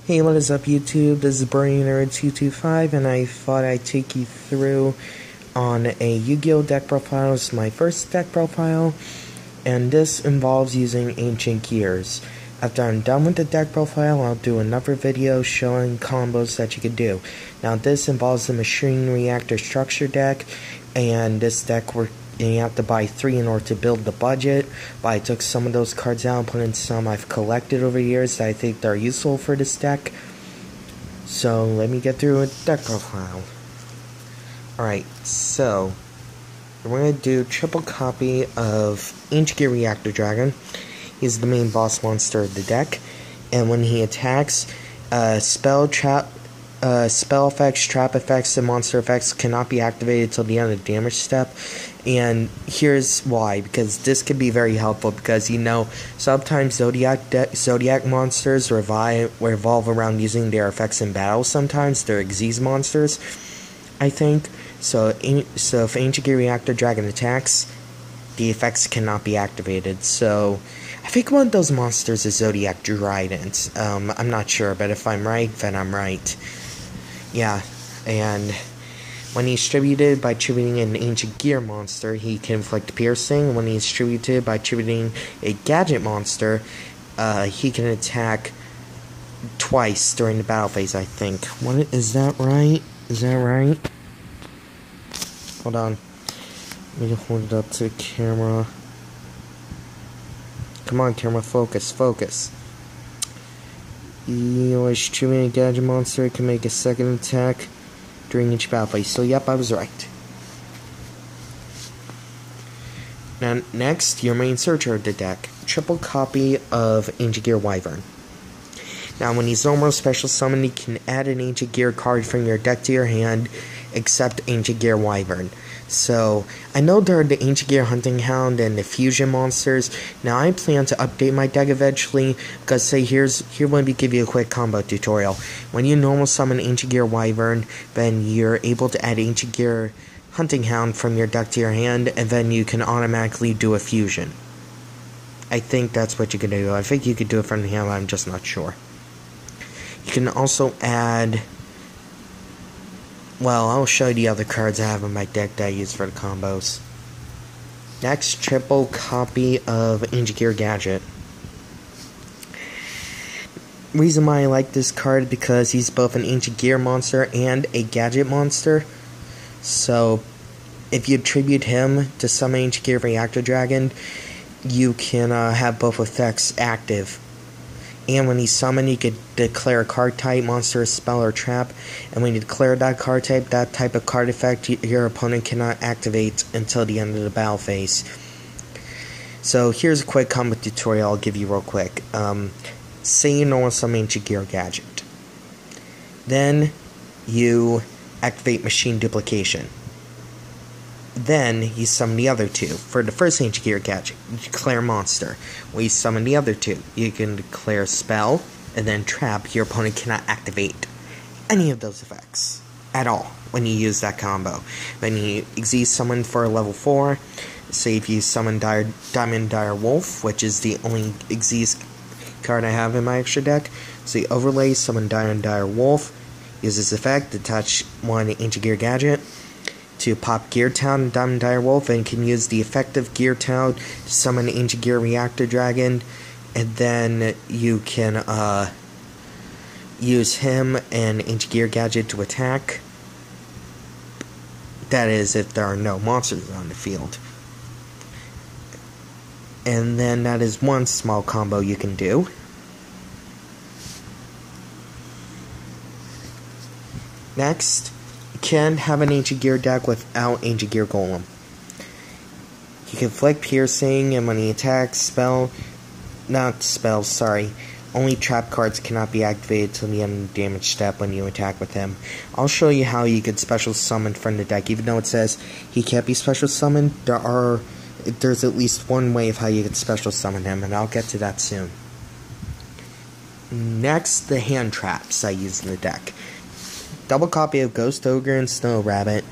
Hey, what is up YouTube? This is BurnyNerd225 and I thought I'd take you through on a Yu-Gi-Oh deck profile. This is my first deck profile, and this involves using Ancient Gears. After I'm done with the deck profile, I'll do another video showing combos that you can do. Now this involves the Machine Reactor Structure deck, and this deck you have to buy 3 in order to build the budget, but I took some of those cards out and put in some I've collected over the years that I think they're useful for this deck. So let me get through a deck profile. Alright, so we're going to do triple copy of Ancient Gear Reactor Dragon. He's the main boss monster of the deck, and when he attacks, spell effects, trap effects, and monster effects cannot be activated till the end of the damage step. And here's why, because this can be very helpful, because sometimes Zodiac monsters revolve around using their effects in battle. Sometimes they're Xyz monsters, I think. So if Ancient Gear Reactor Dragon attacks, the effects cannot be activated. So I think one of those monsters is Zodiac Dryden. I'm not sure, but if I'm right, then I'm right. Yeah, and when he's distributed by tributing an Ancient Gear monster, he can inflict piercing. When he's distributed by tributing a Gadget monster, he can attack twice during the battle phase, I think. Is that right? Is that right? Hold on. Let me hold it up to the camera. Come on, camera, focus, focus. Distributing a Gadget monster can make a second attack during each battle phase. So yep, I was right. Now next, your main searcher of the deck. Triple copy of Ancient Gear Wyvern. Now when he's normal special summon, you can add an Ancient Gear card from your deck to your hand, except Ancient Gear Wyvern. So I know there are the Ancient Gear Hunting Hound and the Fusion monsters. Now I plan to update my deck eventually, because here let me give you a quick combo tutorial. When you normal summon Ancient Gear Wyvern, then you're able to add Ancient Gear Hunting Hound from your deck to your hand, and then you can automatically do a fusion. I think that's what you can do. I think you could do it from the hand, I'm just not sure. You can also add... Well, I'll show you the other cards I have in my deck that I use for the combos. Next, triple copy of Ancient Gear Gadget. Reason why I like this card is because he's both an Ancient Gear monster and a Gadget monster. So, if you attribute him to summon Ancient Gear Reactor Dragon, you can have both effects active. And when he's summoned, you could declare a card type, monster, spell, or trap. And when you declare that card type, that type of card effect, your opponent cannot activate until the end of the battle phase. So here's a quick combo tutorial I'll give you real quick. Say you normal summon Ancient Gear Gadget. Then you activate Machine Duplication. Then you summon the other two. For the first Ancient Gear Gadget, you declare monster. When you summon the other two, you can declare spell, and then trap. Your opponent cannot activate any of those effects at all when you use that combo. Then you Xyz summon for level 4. Say if you summon Diamond Dire Wolf, which is the only Xyz card I have in my extra deck. So you overlay, summon Diamond Dire Wolf, use this effect, attach one Ancient Gear Gadget to pop Gear Town and Diamond Dire Wolf, and can use the effective Gear Town to summon Ancient Gear Reactor Dragon, and then you can use him and Ancient Gear Gadget to attack. That is, if there are no monsters on the field. And then that is one small combo you can do. Next, can have an Ancient Gear deck without Ancient Gear Golem. He can inflict piercing, and when he attacks, only trap cards cannot be activated till the end of the damage step when you attack with him. I'll show you how you could special summon from the deck. Even though it says he can't be special summoned, there's at least one way of how you could special summon him, and I'll get to that soon. Next, the hand traps I use in the deck. Double copy of Ghost Ogre and Snow Rabbit.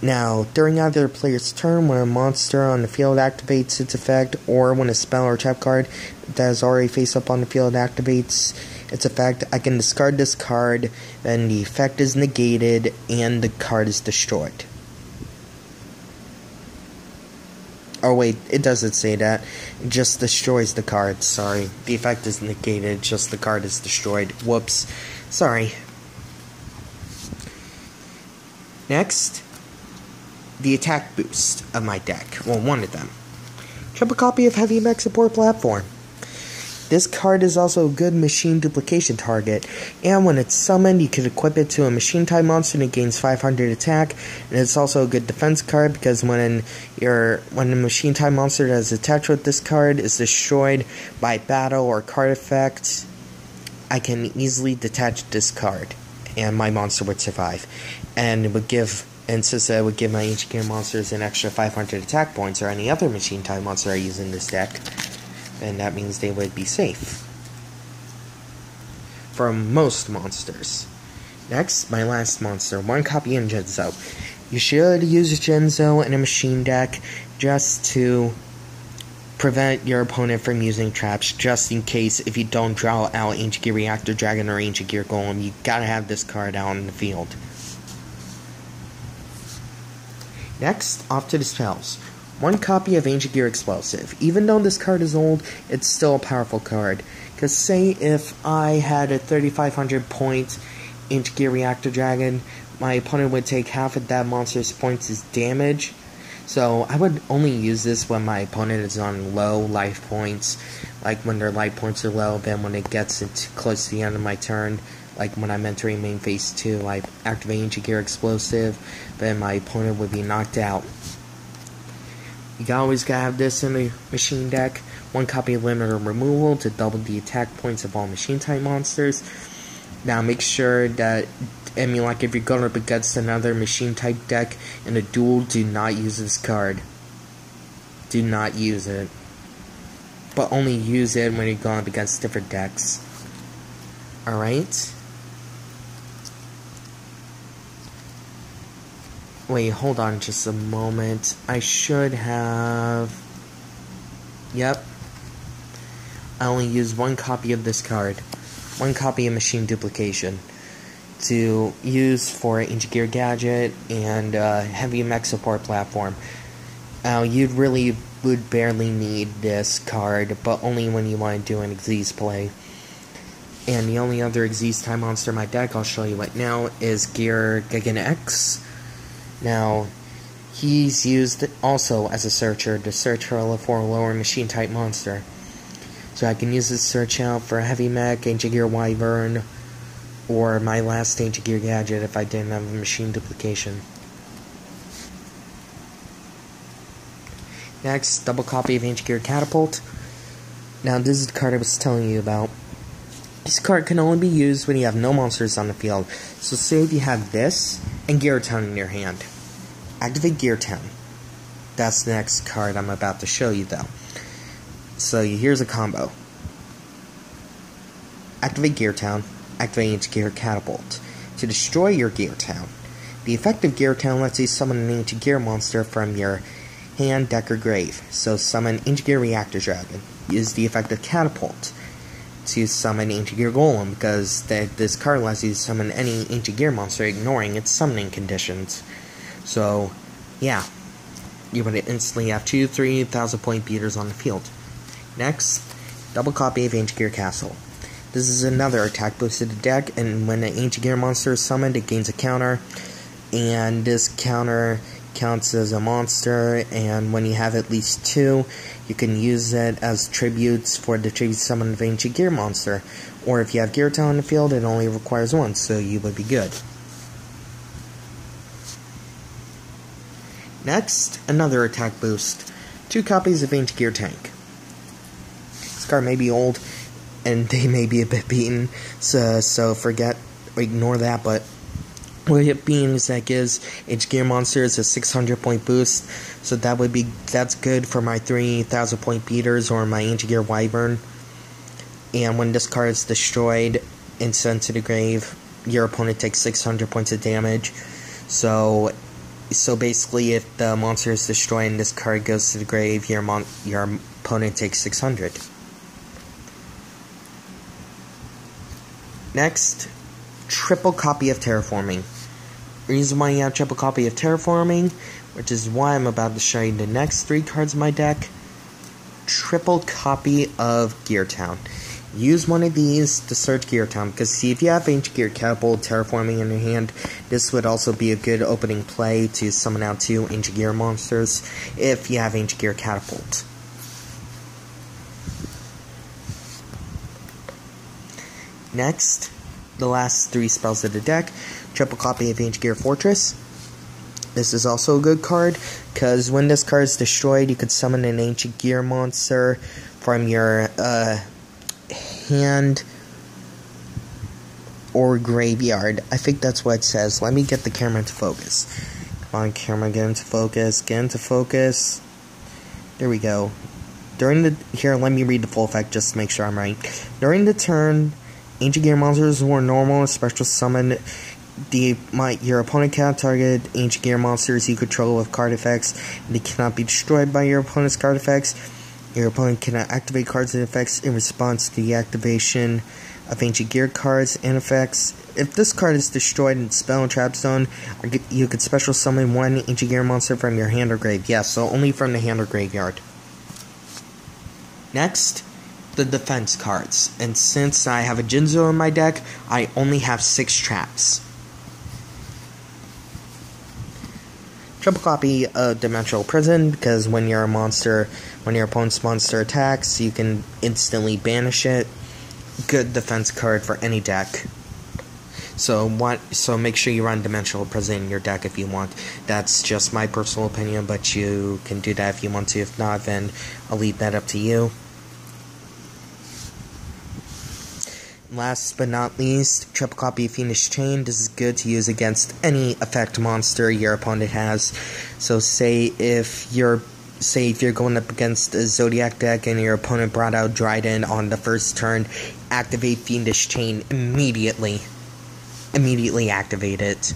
Now, during either player's turn, when a monster on the field activates its effect, or when a spell or trap card that is already face up on the field activates its effect, I can discard this card, then the effect is negated, and the card is destroyed. Oh wait, it doesn't say that. It just destroys the card, sorry. The effect is negated, just the card is destroyed. Whoops. Sorry. Next, the attack boost of my deck. Well, one of them. Triple copy of Heavy Mech Support Platform. This card is also a good machine duplication target, and when it's summoned, you can equip it to a machine-type monster that gains 500 attack, and it's also a good defense card because when a machine-type monster that is attached with this card is destroyed by battle or card effect, I can easily detach this card, and my monster would survive. And it would give, and since it would give my Ancient Gear monsters an extra 500 attack points, or any other machine-type monster I use in this deck, and that means they would be safe from most monsters. Next, my last monster, one copy of Genzo. You should use Genzo in a machine deck just to prevent your opponent from using traps, just in case if you don't draw out Ancient Gear Reactor Dragon or Ancient Gear Golem, you gotta have this card out in the field. Next, off to the spells. One copy of Ancient Gear Explosive. Even though this card is old, it's still a powerful card. Because say if I had a 3,500 point Ancient Gear Reactor Dragon, my opponent would take half of that monster's points as damage. So I would only use this when my opponent is on low life points. Like when their life points are low, then when it gets close to the end of my turn, like when I'm entering main phase 2, I activate Ancient Gear Explosive, then my opponent would be knocked out. You always gotta have this in the machine deck. One copy of Limiter Removal to double the attack points of all machine-type monsters. Now make sure that, I mean, like if you're going up against another machine-type deck in a duel, do not use this card. Do not use it. But only use it when you're going up against different decks. Alright? Wait, hold on just a moment. I should have... Yep. I only used one copy of this card. One copy of Machine Duplication. To use for Ancient Gear Gadget and Heavy Mech Support Platform. You really would barely need this card, but only when you want to do an Xyz play. And the only other Xyz type monster in my deck I'll show you right now is Gear Gigan X. Now, he's used also as a searcher to search for a lower machine type monster. So I can use this search out for Heavy Mech, Ancient Gear Wyvern, or my last Ancient Gear Gadget if I didn't have a machine duplication. Next, double copy of Ancient Gear Catapult. Now this is the card I was telling you about. This card can only be used when you have no monsters on the field. So say if you have this and Gear Town in your hand. Activate Gear Town. That's the next card I'm about to show you though. So here's a combo. Activate Gear Town. Activate Ancient Gear Catapult. To destroy your Gear Town. The effect of Gear Town lets you summon an Ancient Gear monster from your hand, deck, or grave. So summon Ancient Gear Reactor Dragon. Use the effect of Catapult to summon Ancient Gear Golem, because this card allows you to summon any Ancient Gear monster ignoring its summoning conditions. So, yeah. You would instantly have 2 3,000 point beaters on the field. Next, double copy of Ancient Gear Castle. This is another attack boost to the deck, and when an Ancient Gear monster is summoned, it gains a counter. And this counter counts as a monster, and when you have at least 2, you can use it as tributes for the tribute summon of Ancient Gear monster. Or if you have Gear Town in the field, it only requires 1, so you would be good. Next, another attack boost. 2 copies of Ancient Gear Tank. This card may be old, and they may be a bit beaten, so ignore that, but what it means that gives Ancient Gear monsters a 600 point boost, so that's good for my 3,000 point beaters or my Ancient Gear Wyvern. And when this card is destroyed and sent to the grave, your opponent takes 600 points of damage. So So basically, if the monster is destroyed and this card goes to the grave, your opponent takes 600. Next, triple copy of Terraforming. Reason why you have triple copy of Terraforming, which is why I'm about to show you the next 3 cards in my deck. Triple copy of Gear Town. Use one of these to search Gear Town, because see, if you have Ancient Gear Catapult Terraforming in your hand, this would also be a good opening play to summon out 2 Ancient Gear monsters if you have Ancient Gear Catapult. Next, the last 3 spells of the deck. Triple copy of Ancient Gear Fortress. This is also a good card, because when this card is destroyed, you could summon an Ancient Gear monster from your hand or graveyard. I think that's what it says. Let me get the camera into focus. Come on, camera, get into focus. Get into focus. There we go. Here, let me read the full effect just to make sure I'm right. During the turn, Ancient Gear monsters were normal, special summon. Your opponent cannot target Ancient Gear monsters you control with card effects. They cannot be destroyed by your opponent's card effects. Your opponent cannot activate cards and effects in response to the activation of Ancient Gear cards and effects. If this card is destroyed in Spell and Trap Zone, you could special summon 1 Ancient Gear monster from your hand or grave. Yes, so only from the hand or graveyard. Next, the defense cards. And since I have a Jinzo in my deck, I only have 6 traps. Triple copy of Dimensional Prison, because when your opponent's monster attacks, you can instantly banish it. Good defense card for any deck. So make sure you run Dimensional Prison in your deck if you want. That's just my personal opinion, but you can do that if you want to. If not, then I'll leave that up to you. Last but not least, triple copy of Fiendish Chain. This is good to use against any effect monster your opponent has. So say if you're going up against a Zodiac deck and your opponent brought out Dryden on the first turn, activate Fiendish Chain immediately. Immediately activate it.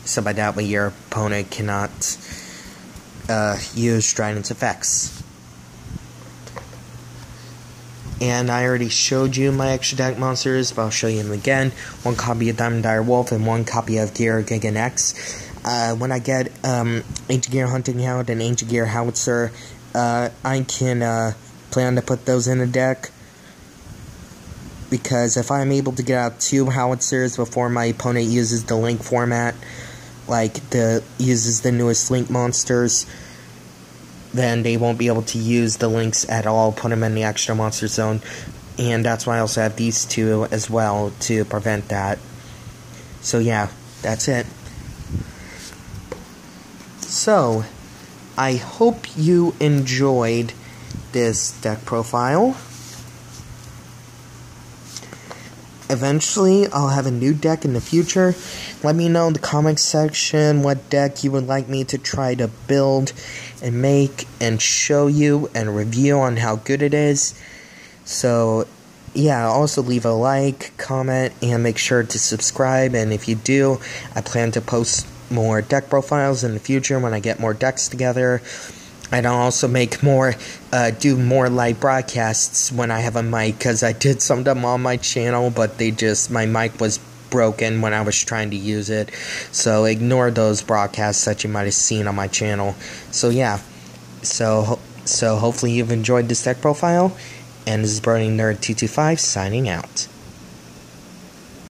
So by that way your opponent cannot use Dryden's effects. And I already showed you my extra deck monsters, but I'll show you them again. 1 copy of Diamond Dire Wolf and 1 copy of Gear Gigan X. When I get Ancient Gear Hunting Hound and Ancient Gear Howitzer, I can plan to put those in a deck. Because if I'm able to get out 2 Howitzers before my opponent uses the Link format, uses the newest Link monsters, then they won't be able to use the links at all, put them in the extra monster zone. And that's why I also have these 2 as well to prevent that. So yeah, that's it. So, I hope you enjoyed this deck profile. Eventually, I'll have a new deck in the future. Let me know in the comments section what deck you would like me to try to build and make and show you and review on how good it is. So, yeah, also leave a like, comment, and make sure to subscribe. And if you do, I plan to post more deck profiles in the future when I get more decks together. And I'll also make do more live broadcasts when I have a mic, because I did some of them on my channel, but my mic was broken when I was trying to use it. So ignore those broadcasts that you might have seen on my channel. So yeah, so hopefully you've enjoyed this deck profile, and this is Burning Nerd 225 signing out.